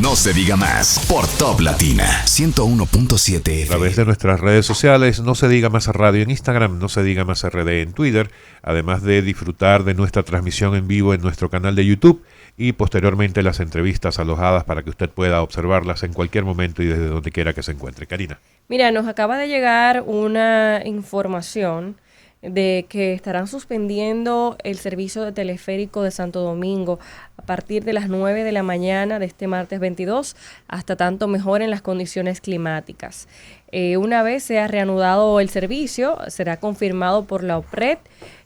No se diga más por Top Latina 101.7 A través de nuestras redes sociales, No se diga más radio en Instagram, No se diga más RD en Twitter, además de disfrutar de nuestra transmisión en vivo en nuestro canal de YouTube y posteriormente las entrevistas alojadas para que usted pueda observarlas en cualquier momento y desde donde quiera que se encuentre. Karina. Mira, nos acaba de llegar una información de que estarán suspendiendo el servicio de teleférico de Santo Domingo a partir de las 9 de la mañana de este martes 22 hasta tanto mejoren las condiciones climáticas. Una vez sea reanudado el servicio, será confirmado por la OPRED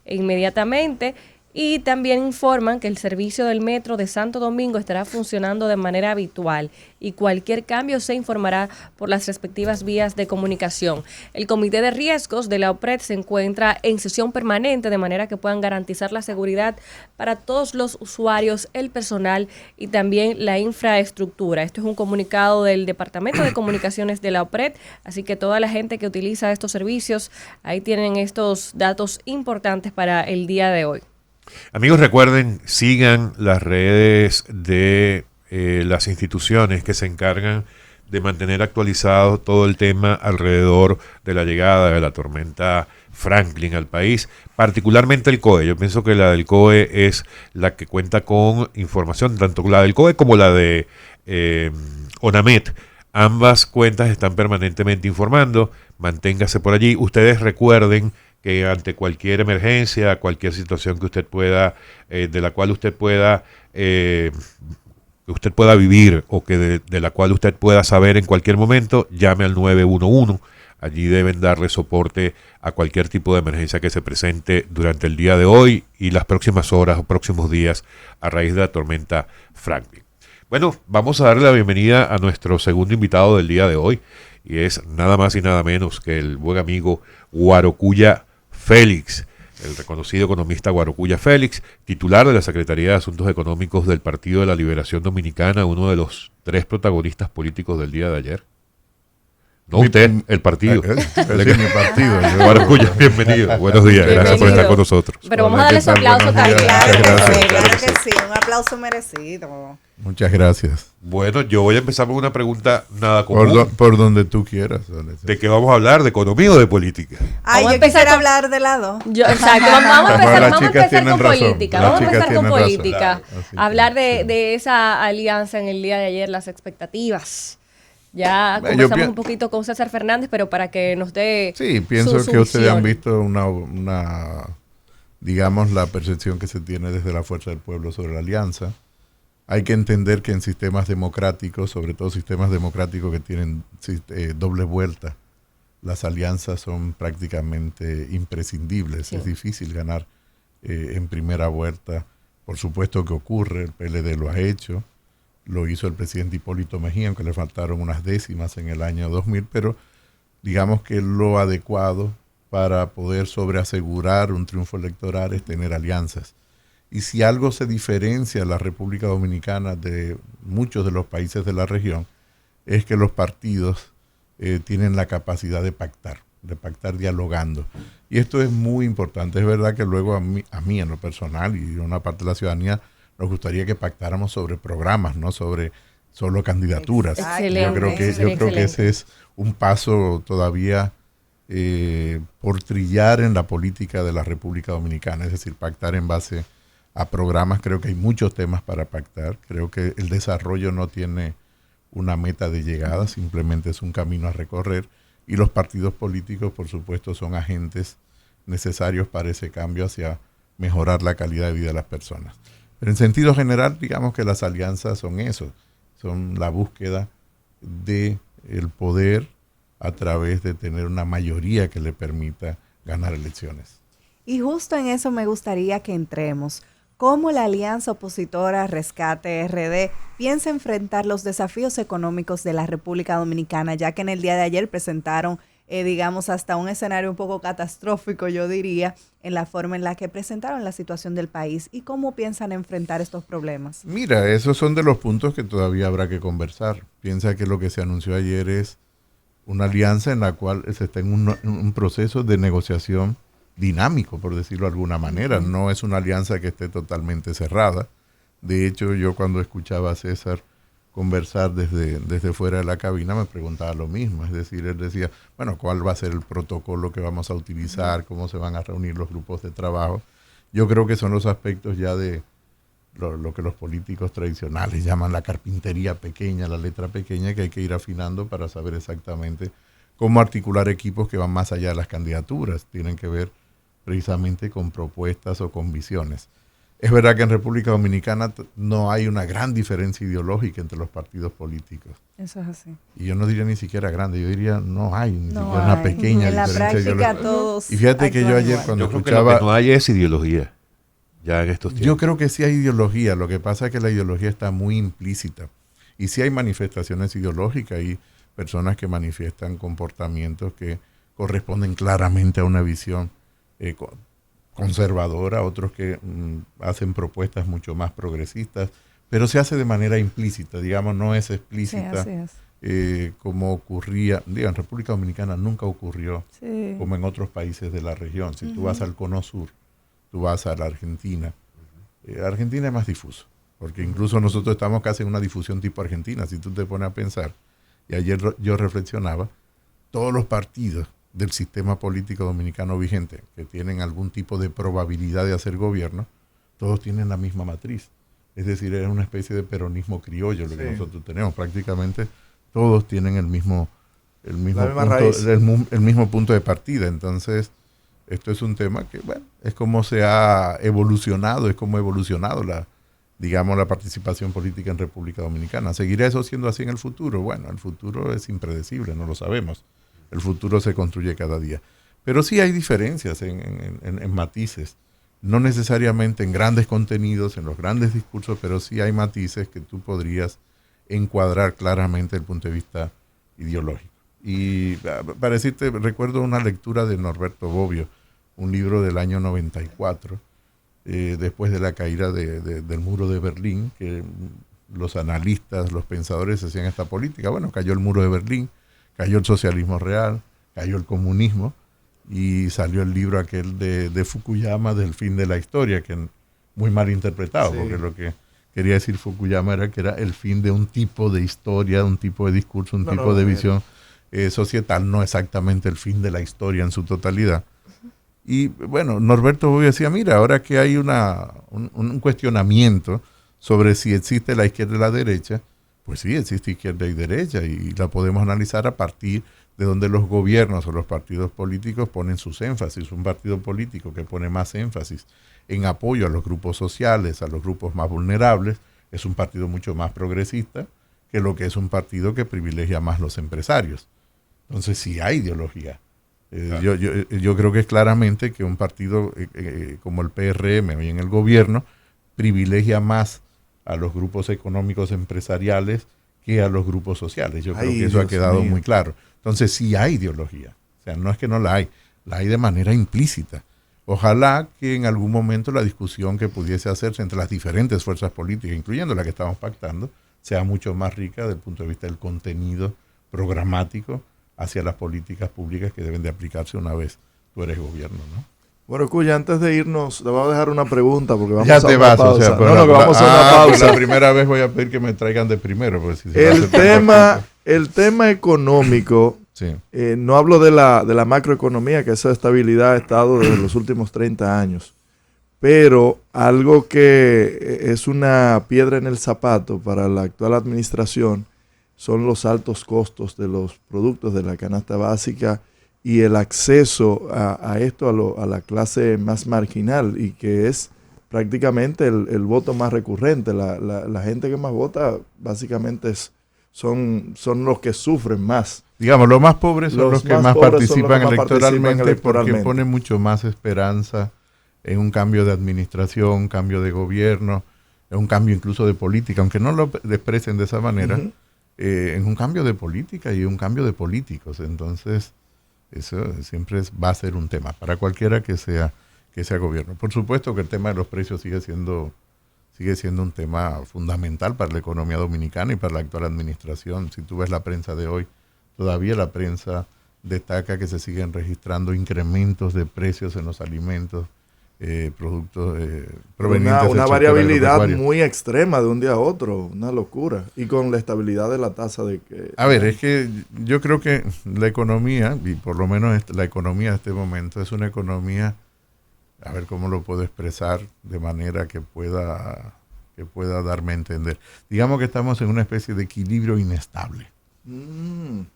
inmediatamente. Y también informan que el servicio del metro de Santo Domingo estará funcionando de manera habitual y cualquier cambio se informará por las respectivas vías de comunicación. El Comité de Riesgos de la OPRED se encuentra en sesión permanente de manera que puedan garantizar la seguridad para todos los usuarios, el personal y también la infraestructura. Esto es un comunicado del Departamento de Comunicaciones de la OPRED, así que toda la gente que utiliza estos servicios, ahí tienen estos datos importantes para el día de hoy. Amigos, recuerden, sigan las redes de las instituciones que se encargan de mantener actualizado todo el tema alrededor de la llegada de la tormenta Franklin al país, particularmente el COE. Yo pienso que la del COE es la que cuenta con información, tanto la del COE como la de ONAMED. Ambas cuentas están permanentemente informando, manténgase por allí. Ustedes recuerden que ante cualquier emergencia, cualquier situación que usted pueda, de la cual usted pueda vivir o que de la cual usted pueda saber en cualquier momento, llame al 911. Allí deben darle soporte a cualquier tipo de emergencia que se presente durante el día de hoy y las próximas horas o próximos días a raíz de la tormenta Franklin. Bueno, vamos a darle la bienvenida a nuestro segundo invitado del día de hoy y es nada más y nada menos que el buen amigo Guarocuya Félix, el reconocido economista Guarocuya Félix, titular de la Secretaría de Asuntos Económicos del Partido de la Liberación Dominicana, uno de los 3 protagonistas políticos del día de ayer. No usted, el partido. Mi partido. Guarocuya, bienvenido. Buenos días, gracias por estar con nosotros. Pero vamos a darle ese aplauso también. Claro que sí, un aplauso merecido. Muchas gracias. Bueno, yo voy a empezar con una pregunta nada común. Por donde tú quieras. ¿De qué vamos a hablar? ¿De economía o de política? Yo quisiera hablar de lado. Exacto, vamos a empezar con razón. política. Vamos a empezar con política. Hablar de esa alianza en el día de ayer, las expectativas. Ya conversamos un poquito con César Fernández, pero para que nos dé pienso su que ustedes visión. han visto una, digamos, la percepción que se tiene desde la Fuerza del Pueblo sobre la alianza. Hay que entender que en sistemas democráticos, sobre todo sistemas democráticos que tienen doble vuelta, las alianzas son prácticamente imprescindibles. Sí. Es difícil ganar en primera vuelta. Por supuesto que ocurre, el PLD lo ha hecho, lo hizo el presidente Hipólito Mejía, aunque le faltaron unas décimas en el año 2000, pero digamos que lo adecuado para poder sobreasegurar un triunfo electoral es tener alianzas. Y si algo se diferencia a la República Dominicana de muchos de los países de la región, es que los partidos tienen la capacidad de pactar dialogando. Y esto es muy importante. Es verdad que luego a mí en lo personal y a una parte de la ciudadanía nos gustaría que pactáramos sobre programas, no sobre solo candidaturas. Excelente, yo creo que ese es un paso todavía por trillar en la política de la República Dominicana, es decir, pactar en base a programas. Creo que hay muchos temas para pactar. Creo que el desarrollo no tiene una meta de llegada, simplemente es un camino a recorrer. Y los partidos políticos, por supuesto, son agentes necesarios para ese cambio hacia mejorar la calidad de vida de las personas. Pero en sentido general, digamos que las alianzas son eso, son la búsqueda del poder a través de tener una mayoría que le permita ganar elecciones. Y justo en eso me gustaría que entremos. ¿Cómo la alianza opositora Rescate RD piensa enfrentar los desafíos económicos de la República Dominicana, ya que en el día de ayer presentaron, digamos, hasta un escenario un poco catastrófico, yo diría, en la forma en la que presentaron la situación del país? ¿Y cómo piensan enfrentar estos problemas? Mira, esos son de los puntos que todavía habrá que conversar. Piensa que lo que se anunció ayer es una alianza en la cual se está en un proceso de negociación dinámico, por decirlo de alguna manera. No es una alianza que esté totalmente cerrada. De hecho, yo cuando escuchaba a César conversar desde fuera de la cabina, me preguntaba lo mismo. Es decir, él decía, bueno, ¿cuál va a ser el protocolo que vamos a utilizar? ¿Cómo se van a reunir los grupos de trabajo? Yo creo que son los aspectos ya de lo que los políticos tradicionales llaman la carpintería pequeña, la letra pequeña, que hay que ir afinando para saber exactamente cómo articular equipos que van más allá de las candidaturas. Tienen que ver precisamente con propuestas o con visiones. Es verdad que en República Dominicana no hay una gran diferencia ideológica entre los partidos políticos. Eso es así. Y yo no diría ni siquiera grande, yo diría no hay ni No siquiera una hay. pequeña En la diferencia práctica ideológica. todos Y fíjate que yo actúan ayer igual. cuando Yo creo que escuchaba... lo que no hay es ideología, ya en estos tiempos. Yo creo que sí hay ideología, lo que pasa es que la ideología está muy implícita. Y sí hay manifestaciones ideológicas, hay personas que manifiestan comportamientos que corresponden claramente a una visión conservadora, otros que hacen propuestas mucho más progresistas, pero se hace de manera implícita, digamos, no es explícita. Sí, así es. Como ocurría, digo, en República Dominicana nunca ocurrió Sí. como en otros países de la región. Si tú vas al Cono Sur, tú vas a la Argentina, Argentina es más difuso, porque incluso nosotros estamos casi en una difusión tipo Argentina, si tú te pones a pensar, y ayer yo reflexionaba, todos los partidos del sistema político dominicano vigente que tienen algún tipo de probabilidad de hacer gobierno, todos tienen la misma matriz. Es decir, es una especie de peronismo criollo lo que nosotros tenemos. Prácticamente todos tienen el mismo punto de partida. Entonces, esto es un tema que, bueno, es como se ha evolucionado, es como ha evolucionado la participación política en República Dominicana. ¿Seguirá eso siendo así en el futuro? Bueno, el futuro es impredecible, no lo sabemos. El futuro se construye cada día. Pero sí hay diferencias en matices. No necesariamente en grandes contenidos, en los grandes discursos, pero sí hay matices que tú podrías encuadrar claramente desde el punto de vista ideológico. Y para decirte, recuerdo una lectura de Norberto Bobbio, un libro del año 94, después de la caída del muro de Berlín, que los analistas, los pensadores hacían esta política. Bueno, cayó el muro de Berlín, cayó el socialismo real, cayó el comunismo, y salió el libro aquel de Fukuyama, del fin de la historia, que muy mal interpretado, porque lo que quería decir Fukuyama era que era el fin de un tipo de historia, un tipo de discurso, un tipo de visión societal, no exactamente el fin de la historia en su totalidad. Y bueno, Norberto Bobbio decía, mira, ahora que hay un cuestionamiento sobre si existe la izquierda y la derecha, pues sí, existe izquierda y derecha, y la podemos analizar a partir de donde los gobiernos o los partidos políticos ponen sus énfasis. Un partido político que pone más énfasis en apoyo a los grupos sociales, a los grupos más vulnerables, es un partido mucho más progresista que lo que es un partido que privilegia más los empresarios. Entonces sí hay ideología. Claro. Yo creo que es claramente que un partido como el PRM hoy en el gobierno privilegia más a los grupos económicos empresariales que a los grupos sociales. Yo creo que eso ha quedado muy claro. Entonces sí hay ideología. O sea, no es que no la hay de manera implícita. Ojalá que en algún momento la discusión que pudiese hacerse entre las diferentes fuerzas políticas, incluyendo la que estamos pactando, sea mucho más rica desde el punto de vista del contenido programático hacia las políticas públicas que deben de aplicarse una vez tú eres gobierno, ¿no? Bueno, Cuya, antes de irnos, te voy a dejar una pregunta porque vamos ya a te una vas, pausa. O sea, no, que vamos a una pausa. La primera vez voy a pedir que me traigan de primero. Porque si el tema económico, sí. No hablo de la macroeconomía, que esa estabilidad ha estado desde los últimos 30 años, pero algo que es una piedra en el zapato para la actual administración son los altos costos de los productos de la canasta básica y el acceso a esto a la clase más marginal, y que es prácticamente el voto más recurrente. La gente que más vota básicamente son los que sufren más. Digamos, los más pobres son los que más participan electoralmente porque ponen mucho más esperanza en un cambio de administración, un cambio de gobierno, en un cambio incluso de política, aunque no lo expresen de esa manera, en un cambio de política y un cambio de políticos. Entonces, eso siempre va a ser un tema para cualquiera que sea gobierno. Por supuesto que el tema de los precios sigue siendo un tema fundamental para la economía dominicana y para la actual administración. Si tú ves la prensa de hoy, todavía la prensa destaca que se siguen registrando incrementos de precios en los alimentos productos provenientes una del variabilidad sector muy extrema de un día a otro, una locura. Y con la estabilidad de la tasa de que... A ver, es que yo creo que la economía, y por lo menos la economía de este momento, es una economía, a ver cómo lo puedo expresar de manera que pueda darme a entender. Digamos que estamos en una especie de equilibrio inestable.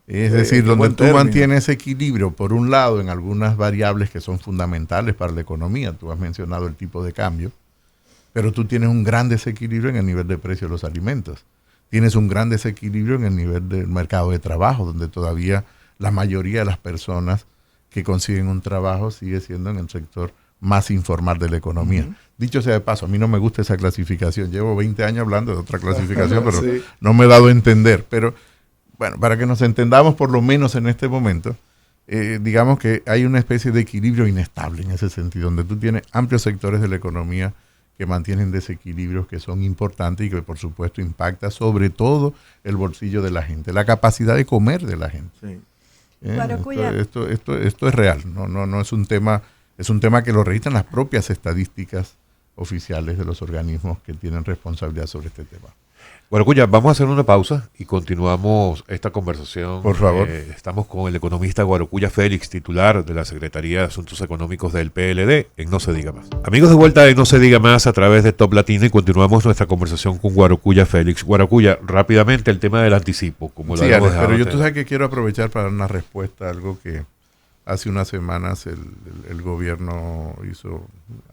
Es decir, donde tú mantienes equilibrio, por un lado, en algunas variables que son fundamentales para la economía. Tú has mencionado el tipo de cambio, pero tú tienes un gran desequilibrio en el nivel de precio de los alimentos. Tienes un gran desequilibrio en el nivel del mercado de trabajo, donde todavía la mayoría de las personas que consiguen un trabajo sigue siendo en el sector más informal de la economía. Dicho sea de paso, a mí no me gusta esa clasificación. Llevo 20 años hablando de otra clasificación, pero sí, no me he dado a entender. Pero bueno, para que nos entendamos por lo menos en este momento, digamos que hay una especie de equilibrio inestable en ese sentido, donde tú tienes amplios sectores de la economía que mantienen desequilibrios que son importantes y que por supuesto impacta sobre todo el bolsillo de la gente, la capacidad de comer de la gente. Sí. Esto es real, no es un tema que lo registran las propias estadísticas oficiales de los organismos que tienen responsabilidad sobre este tema. Guaracuya, vamos a hacer una pausa y continuamos esta conversación. Por favor. Estamos con el economista Guaracuya Félix, titular de la Secretaría de Asuntos Económicos del PLD, en No Se Diga Más. Amigos, de vuelta en No Se Diga Más a través de Top Latina y continuamos nuestra conversación con Guaracuya Félix. Guaracuya, rápidamente el tema del anticipo. Como lo Alex, pero yo tú sabes que quiero aprovechar para dar una respuesta a algo que hace unas semanas el gobierno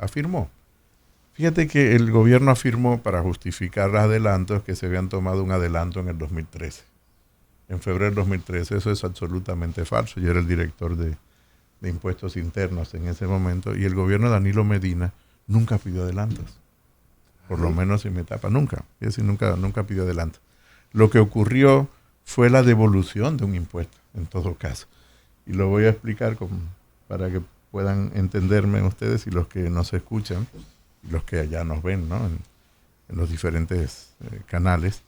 afirmó. Fíjate que el gobierno afirmó, para justificar los adelantos, que se habían tomado un adelanto en el 2013. En febrero del 2013. Eso es absolutamente falso. Yo era el director de impuestos internos en ese momento y el gobierno de Danilo Medina nunca pidió adelantos. Por lo menos en mi etapa, nunca. Es decir, nunca pidió adelantos. Lo que ocurrió fue la devolución de un impuesto, en todo caso. Y lo voy a explicar para que puedan entenderme ustedes y los que nos escuchan, los que allá nos ven, ¿no? en los diferentes canales.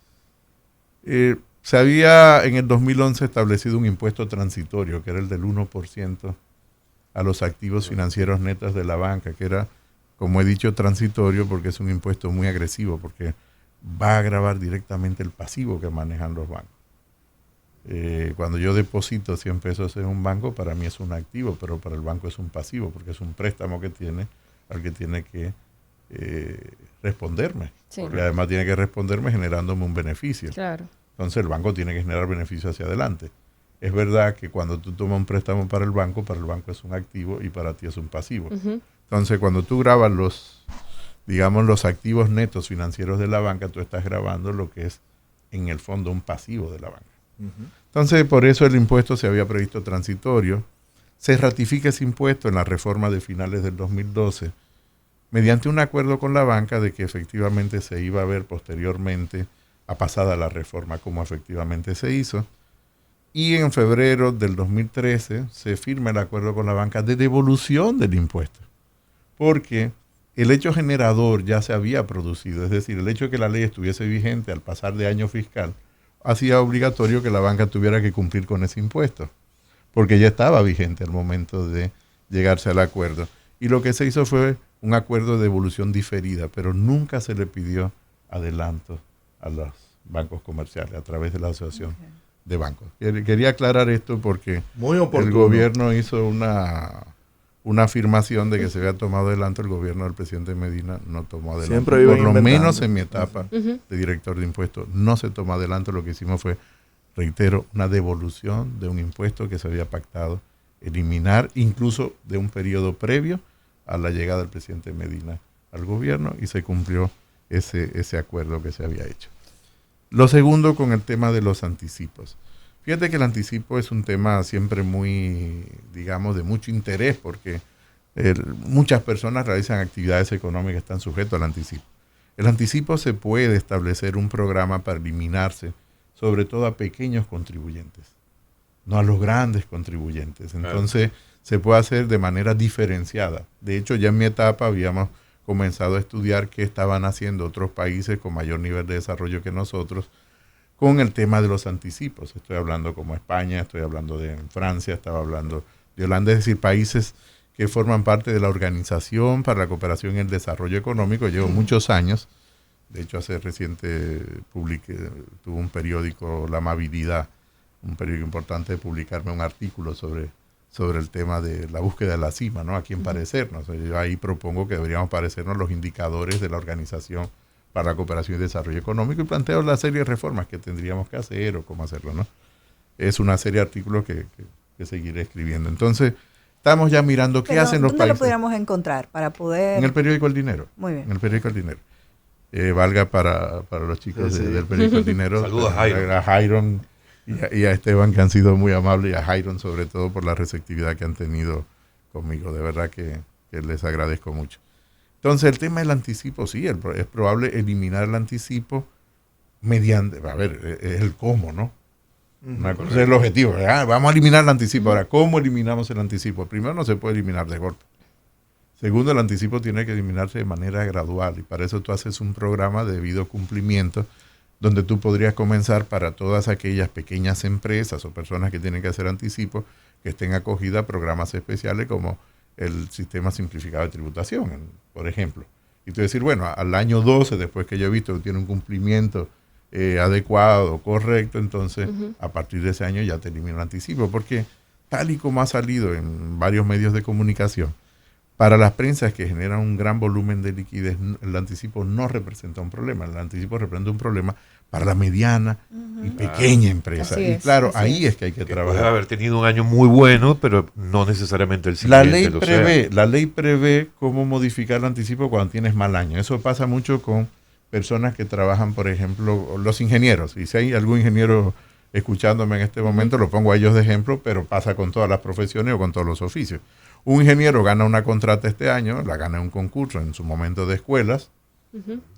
Se había en el 2011 establecido un impuesto transitorio, que era el del 1% a los activos financieros netos de la banca, que era, como he dicho, transitorio porque es un impuesto muy agresivo, porque va a gravar directamente el pasivo que manejan los bancos. Cuando yo deposito 100 pesos en un banco, para mí es un activo, pero para el banco es un pasivo, porque es un préstamo que tiene al que tiene que responderme. Sí. Porque además tiene que responderme generándome un beneficio. Claro. Entonces el banco tiene que generar beneficio hacia adelante. Es verdad que cuando tú tomas un préstamo para el banco es un activo y para ti es un pasivo. Entonces cuando tú grabas los activos netos financieros de la banca, tú estás grabando lo que es en el fondo un pasivo de la banca. Entonces por eso el impuesto se había previsto transitorio. Se ratifica ese impuesto en la reforma de finales del 2012 mediante un acuerdo con la banca de que efectivamente se iba a ver posteriormente, a pasada la reforma, como efectivamente se hizo. Y en febrero del 2013 se firma el acuerdo con la banca de devolución del impuesto, porque el hecho generador ya se había producido, es decir, el hecho de que la ley estuviese vigente al pasar de año fiscal hacía obligatorio que la banca tuviera que cumplir con ese impuesto, porque ya estaba vigente al momento de llegarse al acuerdo. Y lo que se hizo fue un acuerdo de devolución diferida, pero nunca se le pidió adelanto a los bancos comerciales a través de la asociación de bancos. Quería aclarar esto porque el gobierno hizo una afirmación de que se había tomado adelanto. El gobierno del presidente Medina no tomó adelanto. Siempre por lo menos en mi etapa de director de impuestos no se tomó adelanto. Lo que hicimos fue, reitero, una devolución de un impuesto que se había pactado eliminar incluso de un periodo previo a la llegada del presidente Medina al gobierno, y se cumplió ese acuerdo que se había hecho. Lo segundo, con el tema de los anticipos. Fíjate que el anticipo es un tema siempre muy, digamos, de mucho interés, porque muchas personas realizan actividades económicas que están sujetas al anticipo. El anticipo se puede establecer un programa para eliminarse, sobre todo a pequeños contribuyentes, no a los grandes contribuyentes. Entonces, se puede hacer de manera diferenciada. De hecho, ya en mi etapa habíamos comenzado a estudiar qué estaban haciendo otros países con mayor nivel de desarrollo que nosotros con el tema de los anticipos. Estoy hablando como España, estoy hablando de Francia, estaba hablando de Holanda, es decir, países que forman parte de la Organización para la Cooperación y el Desarrollo Económico. Llevo muchos años. De hecho, hace reciente tuvo un periódico, La Amabilidad, un periódico importante, de publicarme un artículo sobre el tema de la búsqueda de la cima, ¿no? A quién parecernos. Yo ahí propongo que deberíamos parecernos los indicadores de la Organización para la Cooperación y Desarrollo Económico y planteo la serie de reformas que tendríamos que hacer o cómo hacerlo, ¿no? Es una serie de artículos que seguiré escribiendo. Entonces, estamos ya mirando qué hacen los países. ¿Dónde lo pudiéramos encontrar para poder...? En el periódico El Dinero. Muy bien. En el periódico El Dinero. Valga para los chicos del periódico El Dinero. Saludos a Jairon y a Esteban, que han sido muy amables, y a Jairon sobre todo por la receptividad que han tenido conmigo. De verdad que les agradezco mucho. Entonces, el tema del anticipo, sí, es probable eliminar el anticipo mediante, es el cómo, ¿no? Una cosa es el objetivo, vamos a eliminar el anticipo. Ahora, ¿cómo eliminamos el anticipo? Primero, no se puede eliminar de golpe. Segundo, el anticipo tiene que eliminarse de manera gradual, y para eso tú haces un programa de debido cumplimiento, donde tú podrías comenzar para todas aquellas pequeñas empresas o personas que tienen que hacer anticipo, que estén acogidas a programas especiales como el sistema simplificado de tributación, por ejemplo. Y tú decir, bueno, al año 12, después que yo he visto que tiene un cumplimiento adecuado, correcto, entonces a partir de ese año ya te elimina el anticipo, porque tal y como ha salido en varios medios de comunicación, para las prensas que generan un gran volumen de liquidez, el anticipo no representa un problema. El anticipo representa un problema para la mediana y pequeña empresa. Así y es, claro, ahí es que hay que trabajar. Puede haber tenido un año muy bueno, pero no necesariamente el siguiente. La ley prevé cómo modificar el anticipo cuando tienes mal año. Eso pasa mucho con personas que trabajan, por ejemplo, los ingenieros. Y si hay algún ingeniero escuchándome en este momento, lo pongo a ellos de ejemplo, pero pasa con todas las profesiones o con todos los oficios. Un ingeniero gana una contrata este año, la gana en un concurso en su momento de escuelas.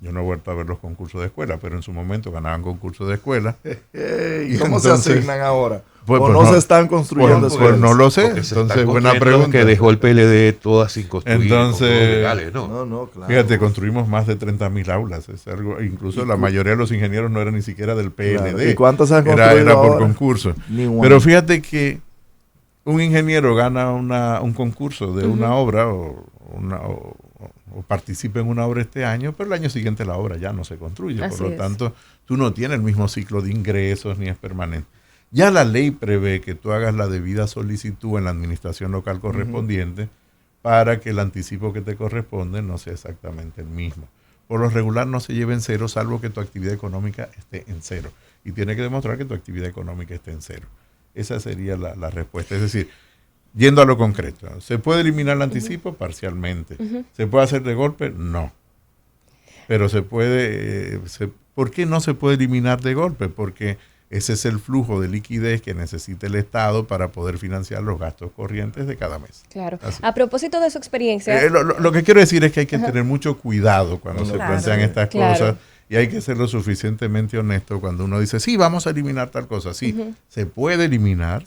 Yo no he vuelto a ver los concursos de escuela, pero en su momento ganaban concursos de escuela. ¿Y cómo entonces, se asignan ahora? Pues no se están construyendo pues no lo sé. Entonces, buena pregunta. Que dejó el PLD todas sin construir. Entonces, legales, ¿no? Claro. Fíjate, construimos más de 30.000 aulas. Es algo, incluso la mayoría de los ingenieros no eran ni siquiera del PLD. Claro. ¿Y cuántas han construido era por ahora? concurso. Pero fíjate que un ingeniero gana un concurso de una obra o participa en una obra este año, pero el año siguiente la obra ya no se construye. Por lo tanto, tú no tienes el mismo ciclo de ingresos ni es permanente. Ya la ley prevé que tú hagas la debida solicitud en la administración local correspondiente para que el anticipo que te corresponde no sea exactamente el mismo. Por lo regular no se lleva en cero, salvo que tu actividad económica esté en cero. Y tiene que demostrar que tu actividad económica esté en cero. Esa sería la respuesta. Es decir, yendo a lo concreto, ¿se puede eliminar el anticipo? Parcialmente. ¿Se puede hacer de golpe? No. Pero se puede... ¿Por qué no se puede eliminar de golpe? Porque ese es el flujo de liquidez que necesita el Estado para poder financiar los gastos corrientes de cada mes. Claro. Así. A propósito de su experiencia... Lo que quiero decir es que hay que tener mucho cuidado cuando se plantean estas cosas. Y hay que ser lo suficientemente honesto cuando uno dice, sí, vamos a eliminar tal cosa. Sí, se puede eliminar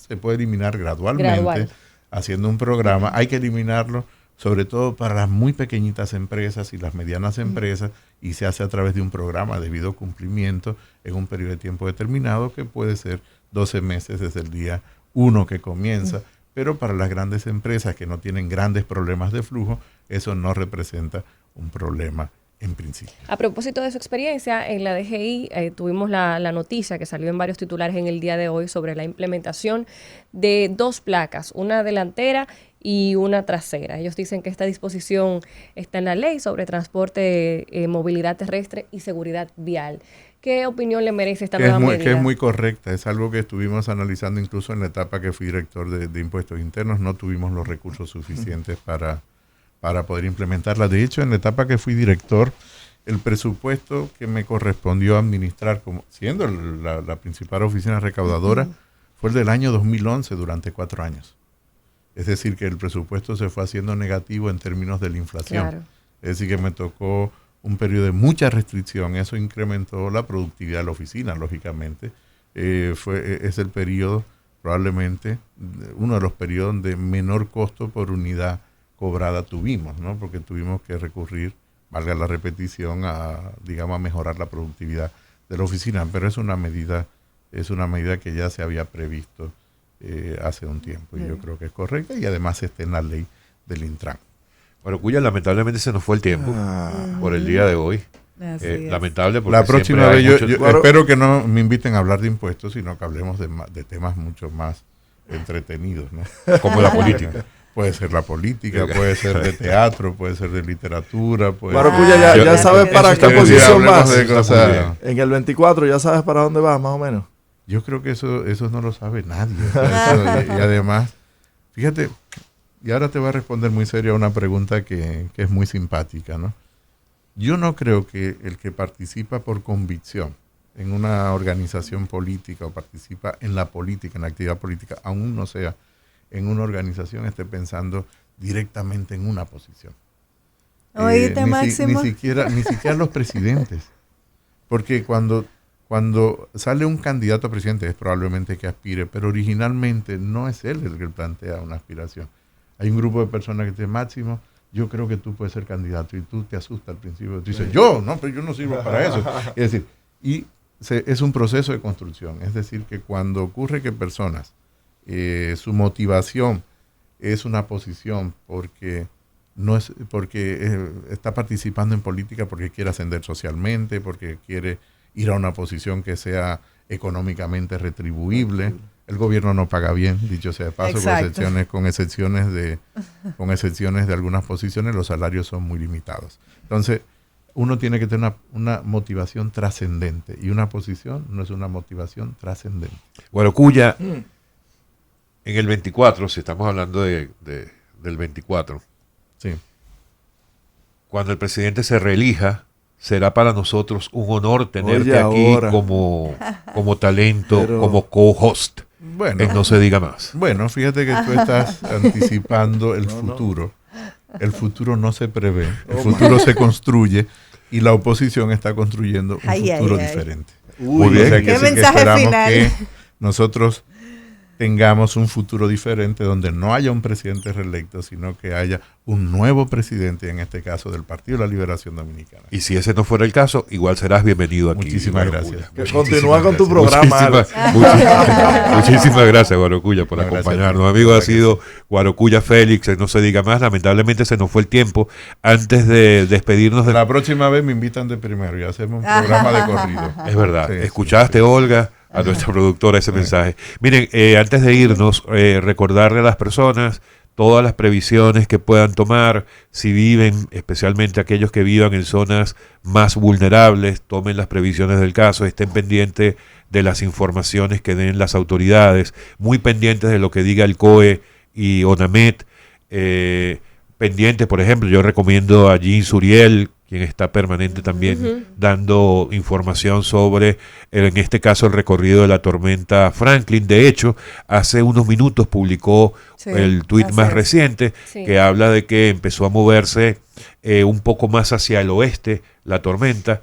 gradualmente, haciendo un programa. Hay que eliminarlo, sobre todo para las muy pequeñitas empresas y las medianas empresas, y se hace a través de un programa de debido cumplimiento en un periodo de tiempo determinado, que puede ser 12 meses desde el día 1 que comienza. Pero para las grandes empresas que no tienen grandes problemas de flujo, eso no representa un problema en principio. A propósito de su experiencia, en la DGI tuvimos la noticia que salió en varios titulares en el día de hoy sobre la implementación de 2 placas, una delantera y una trasera. Ellos dicen que esta disposición está en la ley sobre transporte, movilidad terrestre y seguridad vial. ¿Qué opinión le merece esta nueva medida? Que es muy correcta. Es algo que estuvimos analizando incluso en la etapa que fui director de Impuestos Internos. No tuvimos los recursos suficientes para poder implementarla. De hecho, en la etapa que fui director, el presupuesto que me correspondió administrar, como siendo la principal oficina recaudadora, fue el del año 2011 durante 4 años. Es decir, que el presupuesto se fue haciendo negativo en términos de la inflación. Claro. Es decir, que me tocó un periodo de mucha restricción. Eso incrementó la productividad de la oficina, lógicamente. Es el periodo, probablemente, uno de los periodos de menor costo por unidad cobrada tuvimos, ¿no? Porque tuvimos que recurrir, valga la repetición, a mejorar la productividad de la oficina, pero es una medida que ya se había previsto hace un tiempo, y yo creo que es correcta, y además está en la ley del Intran. Guarocuya, lamentablemente se nos fue el tiempo por el día de hoy. Así es. Lamentable porque La próxima siempre hay vez muchos- yo espero que no me inviten a hablar de impuestos, sino que hablemos de temas mucho más entretenidos, ¿no? como la política. Puede ser la política, puede ser de teatro, puede ser de literatura. Guarocuya, Yo- ya sabes para eso qué está muy bien, posición hablemos vas. de Está muy cosas. bien. En el 24 ya sabes para dónde vas, más o menos. Yo creo que eso no lo sabe nadie. O sea, y además, fíjate, y ahora te voy a responder muy serio a una pregunta que es muy simpática, ¿no? Yo no creo que el que participa por convicción en una organización política o participa en la política, en la actividad política, aún no sea en una organización, esté pensando directamente en una posición. ¿Oíste, Máximo? Ni siquiera los presidentes. Porque cuando sale un candidato a presidente es probablemente que aspire, pero originalmente no es él el que plantea una aspiración. Hay un grupo de personas que dicen, Máximo, yo creo que tú puedes ser candidato, y tú te asustas al principio. Tú dices, pero yo no sirvo para eso. Es decir, es un proceso de construcción. Es decir, que cuando ocurre que personas, su motivación es una posición porque está participando en política porque quiere ascender socialmente, porque quiere ir a una posición que sea económicamente retribuible. El gobierno no paga bien, dicho sea de paso, con excepciones de algunas posiciones, los salarios son muy limitados. Entonces, uno tiene que tener una motivación trascendente, y una posición no es una motivación trascendente. Guarocuya, en el 24, si estamos hablando del 24, Sí. cuando el presidente se reelija, será para nosotros un honor tenerte Oye, aquí ahora. como talento, Pero- como co-host. Bueno, No se diga más. Bueno, fíjate que tú estás anticipando el futuro. El futuro no se prevé, el futuro se construye, y la oposición está construyendo un futuro diferente. Muy bien. O sea que ¿Qué sí que mensaje esperamos final? que nosotros tengamos un futuro diferente donde no haya un presidente reelecto, sino que haya un nuevo presidente, en este caso del Partido de la Liberación Dominicana. Y si ese no fuera el caso, igual serás bienvenido aquí. Muchísimas Guarocuya. gracias. Que Muchísimas continúa con tu gracias. programa, Alex. Muchísimas gracias, Guarocuya, por No, gracias acompañarnos. a ti. Amigo, ha Gracias. sido Guarocuya Félix, no se diga más. Lamentablemente se nos fue el tiempo. Antes de despedirnos de La próxima vez me invitan de primero y hacemos un programa de corrido. Es verdad. Sí, ¿Escuchaste, sí. Olga, a nuestra productora, ese mensaje? Miren, antes de irnos, recordarle a las personas todas las previsiones que puedan tomar. Si viven, especialmente aquellos que vivan en zonas más vulnerables, tomen las previsiones del caso, estén pendientes de las informaciones que den las autoridades, muy pendientes de lo que diga el COE y ONAMED. Pendientes, por ejemplo, yo recomiendo a Jean Suriel, quien está permanente también dando información sobre, en este caso, el recorrido de la tormenta Franklin. De hecho, hace unos minutos publicó Sí, el tuit así más es. reciente, Sí. que habla de que empezó a moverse un poco más hacia el oeste la tormenta,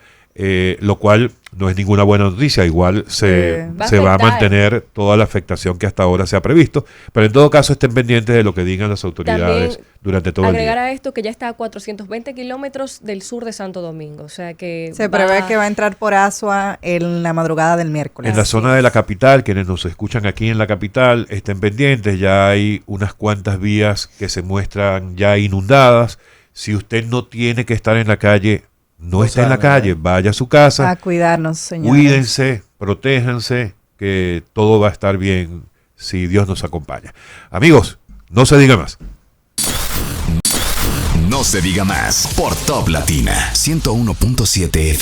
lo cual no es ninguna buena noticia. Igual se Va a va a afectar. mantener toda la afectación que hasta ahora se ha previsto, pero en todo caso estén pendientes de lo que digan las autoridades También durante todo el agregar día. a esto que ya está a 420 kilómetros del sur de Santo Domingo. O sea que Se prevé que va a entrar por Asua en la madrugada del miércoles. En la Así zona de la capital, quienes nos escuchan aquí en la capital, estén pendientes, ya hay unas cuantas vías que se muestran ya inundadas. Si usted no tiene que estar en la calle, no esté en la calle, vaya a su casa, A cuidarnos, señores. cuídense, protéjanse, que todo va a estar bien si Dios nos acompaña. Amigos, no se diga más. No se diga más por Top Latina 101.7 FM.